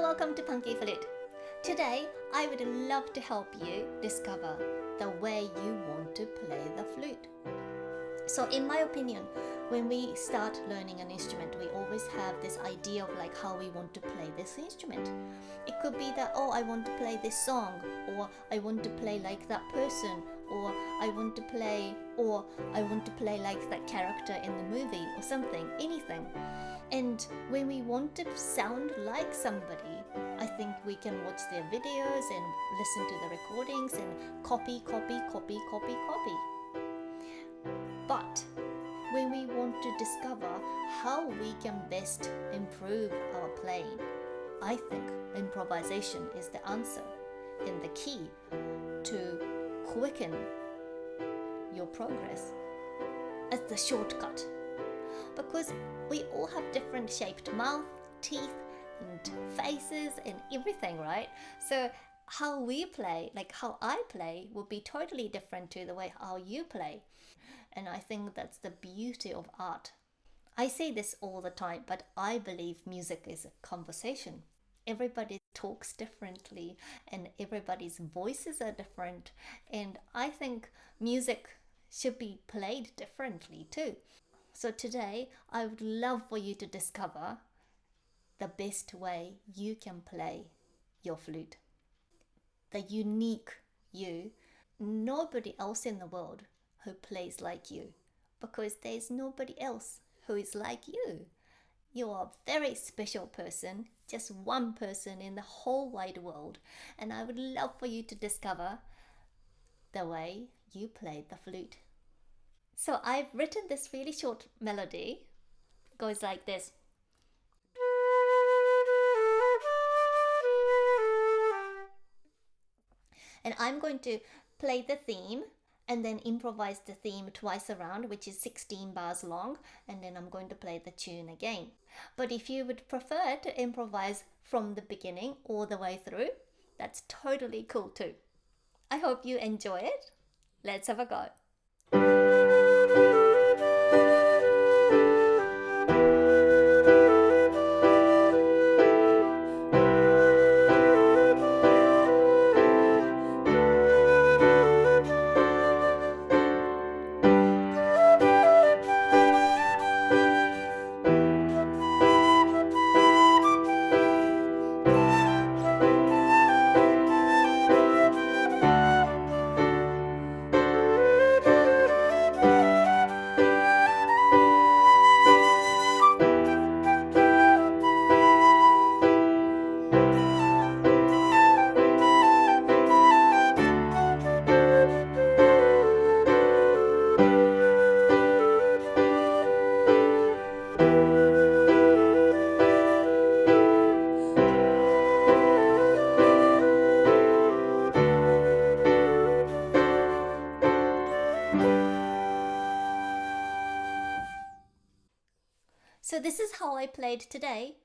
welcome to Punky Flute. Today, I would love to help you discover the way you want to play the flute. So in my opinion, when we start learning an instrument, we always have this idea of like how we want to play this instrument. It could be that, oh, I want to play this song, or I want to play like that person, or I want to play like that character in the movie or something, anything. And when we want to sound like somebody, I think we can watch their videos and listen to the recordings and copy. But when we want to discover how we can best improve our playing, I think improvisation is the answer and the key to quicken your progress as the shortcut. Because we all have different shaped mouth, teeth, and faces and everything, right? So how we play, like how I play, will be totally different to the way how you play. And I think that's the beauty of art. I say this all the time, but I believe music is a conversation. Everybody talks differently and everybody's voices are different. And I think music should be played differently too. So today, I would love for you to discover the best way you can play your flute. The unique you. Nobody else in the world who plays like you, because there's nobody else who is like you. You are a very special person, just one person in the whole wide world, and I would love for you to discover the way you play the flute. So I've written this really short melody. It goes like this. And I'm going to play the theme and then improvise the theme twice around, which is 16 bars long, and then I'm going to play the tune again. But if you would prefer to improvise from the beginning all the way through, that's totally cool too. I hope you enjoy it. Let's have a go. So this is how I played today,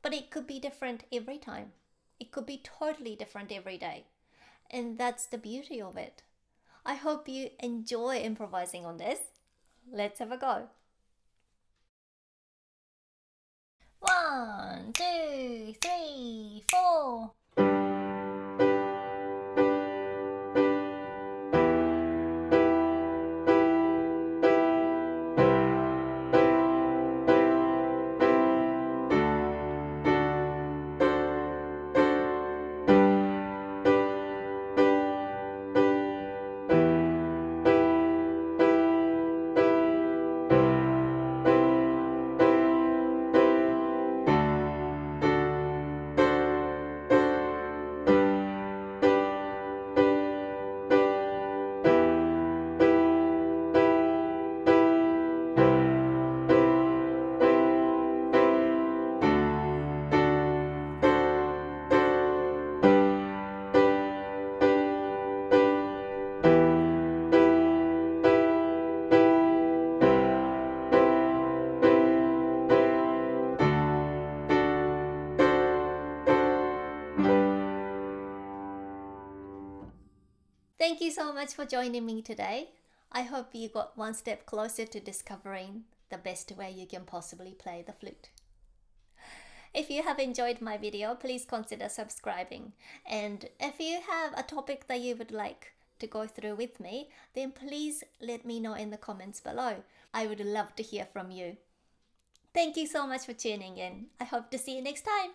but it could be different every time. It could be totally different every day. And that's the beauty of it. I hope you enjoy improvising on this. Let's have a go. 1, 2, 3, 4. Thank you so much for joining me today. I hope you got one step closer to discovering the best way you can possibly play the flute. If you have enjoyed my video, please consider subscribing. And if you have a topic that you would like to go through with me, then please let me know in the comments below. I would love to hear from you. Thank you so much for tuning in. I hope to see you next time.